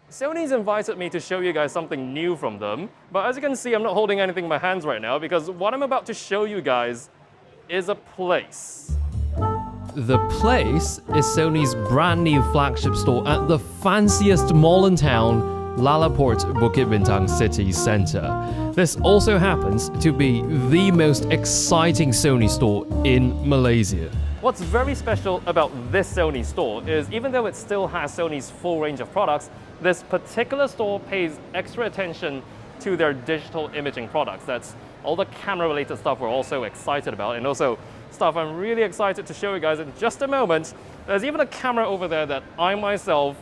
Sony's invited me to show you guys something new from them, but as you can see, I'm not holding anything in my hands right now because what I'm about to show you guys is a place. The place is Sony's brand new flagship store at the fanciest mall in town, Lalaport, Bukit Bintang city centre. This also happens to be the most exciting Sony store in Malaysia. What's very special about this Sony store is even though it still has Sony's full range of products, this particular store pays extra attention to their digital imaging products. That's all the camera-related stuff we're also excited about, and also stuff I'm really excited to show you guys in just a moment. There's even a camera over there that I myself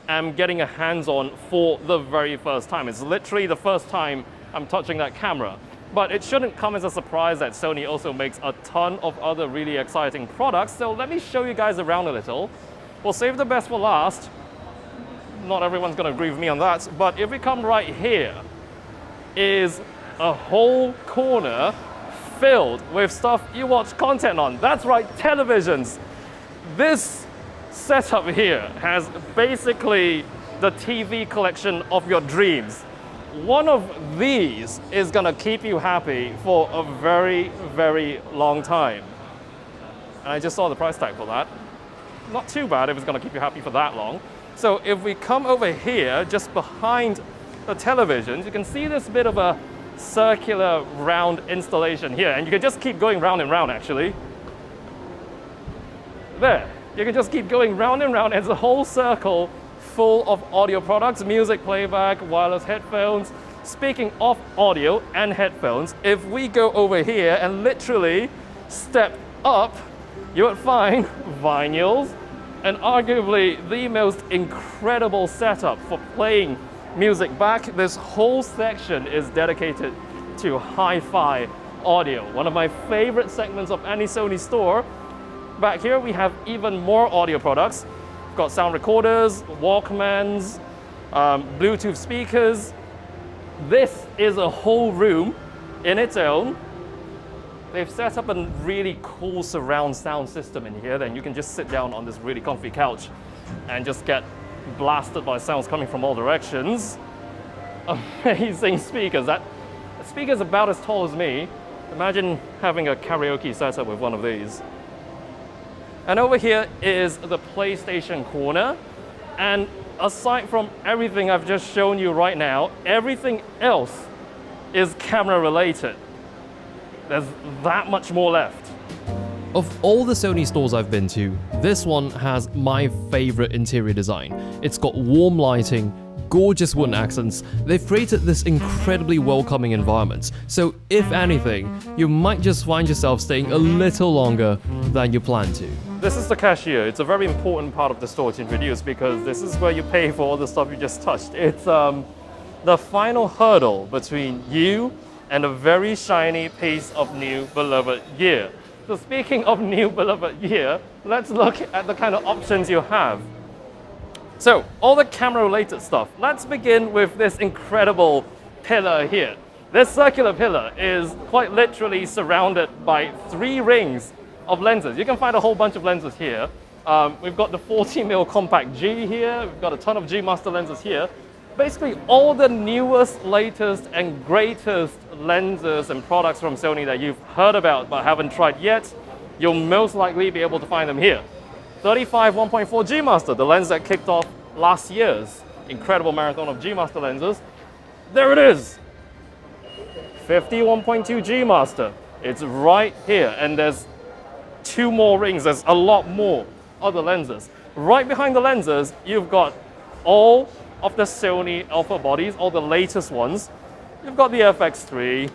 am getting a hands on for the very first time. It's literally the first time I'm touching that camera. But it shouldn't come as a surprise that Sony also makes a ton of other really exciting products. So let me show you guys around a little. We'll save the best for last. Not everyone's going to agree with me on that. But if we come right here, is a whole corner filled with stuff you watch content on. That's right, televisions. This setup here has basically the TV collection of your dreams. One of these is gonna keep you happy for a very, very long time. And I just saw the price tag for that. Not too bad if it's gonna keep you happy for that long. So if we come over here, just behind the televisions, you can see this bit of a circular round installation here, and you can just keep going round and round actually. There, you can just keep going round and round. It's a whole circle full of audio products, music playback, wireless headphones. Speaking of audio and headphones, if we go over here and literally step up, you would find vinyls and arguably the most incredible setup for playing music back. This whole section is dedicated to hi-fi audio, one of my favorite segments of any Sony store. Back here we have even more audio products. We've got sound recorders, Walkmans, Bluetooth speakers. This is a whole room in its own. They've set up a really cool surround sound system in here. Then you can just sit down on this really comfy couch and just get blasted by sounds coming from all directions. Amazing speakers. That speaker's about as tall as me. Imagine having a karaoke setup with one of these. And over here is the PlayStation corner. And aside from everything I've just shown you right now, everything else is camera related. There's that much more left. Of all the Sony stores I've been to, this one has my favorite interior design. It's got warm lighting, gorgeous wooden accents. They've created this incredibly welcoming environment. So if anything, you might just find yourself staying a little longer than you planned to. This is the cashier. It's a very important part of the store to introduce because this is where you pay for all the stuff you just touched. It's the final hurdle between you and a very shiny piece of new beloved gear. So speaking of new beloved gear, let's look at the kind of options you have. So all the camera related stuff. Let's begin with this incredible pillar here. This circular pillar is quite literally surrounded by 3 rings of lenses. You can find a whole bunch of lenses here. We've got the 40mm compact G here. We've got a ton of G Master lenses here. Basically all the newest, latest and greatest lenses and products from Sony that you've heard about but haven't tried yet, you'll most likely be able to find them here. 35 1.4 G Master, the lens that kicked off last year's incredible marathon of G Master lenses. There it is. 50 1.2 G Master. It's right here, and there's 2 more rings. There's a lot more other lenses. Right behind the lenses, you've got all of the Sony alpha bodies, all the latest ones. You've got the FX3,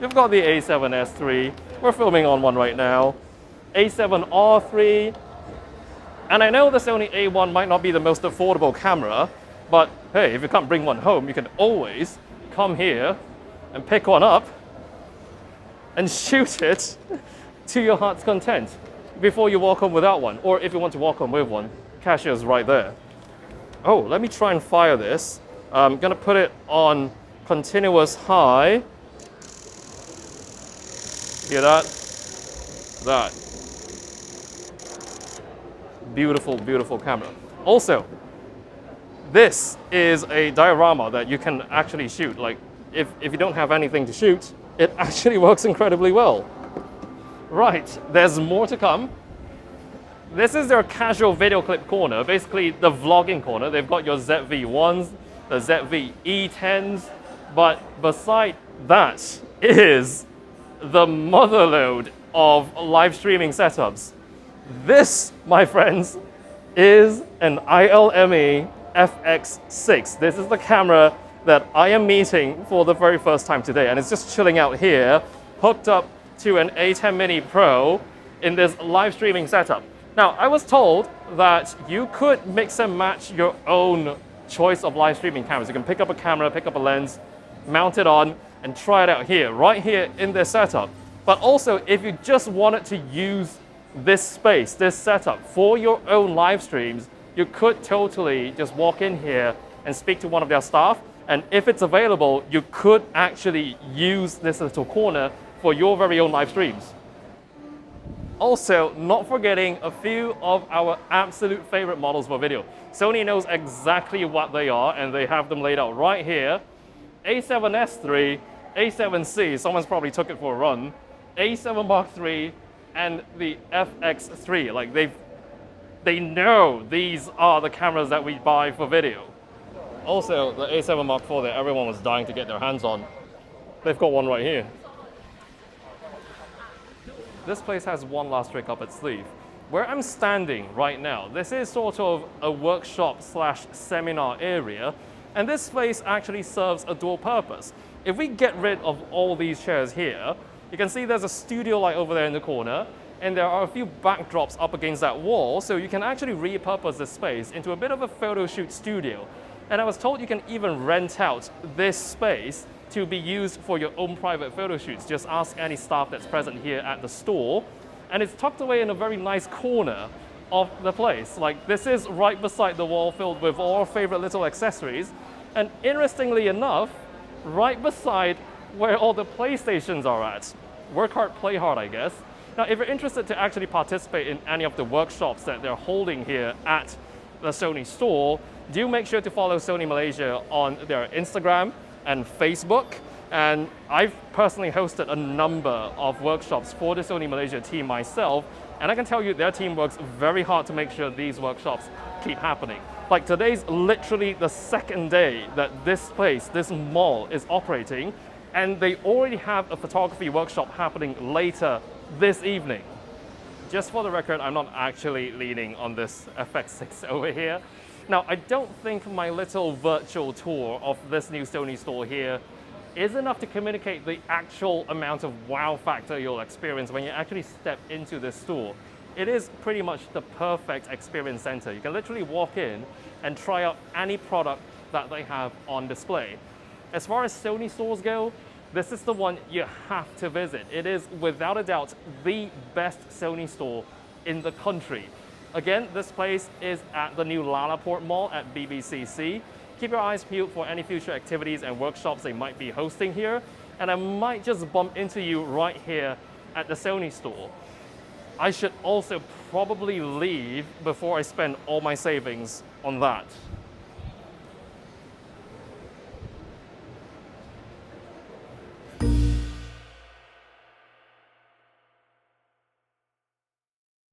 you've got the A7S III, we're filming on one right now, A7R III, and I know the Sony A1 might not be the most affordable camera, but hey, if you can't bring one home, you can always come here and pick one up and shoot it to your heart's content before you walk home without one, or if you want to walk home with one, cashier's right there. Oh, let me try and fire this. I'm gonna put it on continuous high. Hear that? That. Beautiful, beautiful camera. Also, This is a diorama that you can actually shoot. Like, if you don't have anything to shoot, it actually works incredibly well. Right, there's more to come. This is their casual video clip corner, basically the vlogging corner. They've got your ZV-1s, the ZV-E10s, but beside that is the motherload of live streaming setups. This, my friends, is an ILME FX6. This is the camera that I am meeting for the very first time today, and it's just chilling out here, hooked up to an A10 Mini Pro in this live streaming setup. Now, I was told that you could mix and match your own choice of live streaming cameras. You can pick up a camera, pick up a lens, mount it on, and try it out here, right here in this setup. But also, if you just wanted to use this space, this setup for your own live streams, you could totally just walk in here and speak to one of their staff. And if it's available, you could actually use this little corner for your very own live streams. Also, not forgetting a few of our absolute favorite models for video. Sony knows exactly what they are, and they have them laid out right here. A7S III, A7C, someone's probably took it for a run, A7 Mark III, and the FX3. Like, they know these are the cameras that we buy for video. Also, the A7 Mark IV that everyone was dying to get their hands on, they've got one right here. This place has one last trick up its sleeve. Where I'm standing right now, this is sort of a workshop slash seminar area, and this space actually serves a dual purpose. If we get rid of all these chairs here, you can see there's a studio light over there in the corner, and there are a few backdrops up against that wall, so you can actually repurpose this space into a bit of a photo shoot studio. And I was told you can even rent out this space to be used for your own private photo shoots. Just ask any staff that's present here at the store. And it's tucked away in a very nice corner of the place. Like, this is right beside the wall filled with all our favorite little accessories. And interestingly enough, right beside where all the PlayStations are at. Work hard, play hard, I guess. Now, if you're interested to actually participate in any of the workshops that they're holding here at the Sony store, do make sure to follow Sony Malaysia on their Instagram and Facebook. And I've personally hosted a number of workshops for the Sony Malaysia team myself, and I can tell you their team works very hard to make sure these workshops keep happening. Like, today's literally the second day that this place, this mall, is operating, and they already have a photography workshop happening later this evening. Just for the record, I'm not actually leaning on this FX6 over here. Now, I don't think my little virtual tour of this new Sony store here is enough to communicate the actual amount of wow factor you'll experience when you actually step into this store. It is pretty much the perfect experience center. You can literally walk in and try out any product that they have on display. As far as Sony stores go, this is the one you have to visit. It is without a doubt the best Sony store in the country. Again, this place is at the new Lalaport Mall at BBCC. Keep your eyes peeled for any future activities and workshops they might be hosting here, and I might just bump into you right here at the Sony store. I should also probably leave before I spend all my savings on that.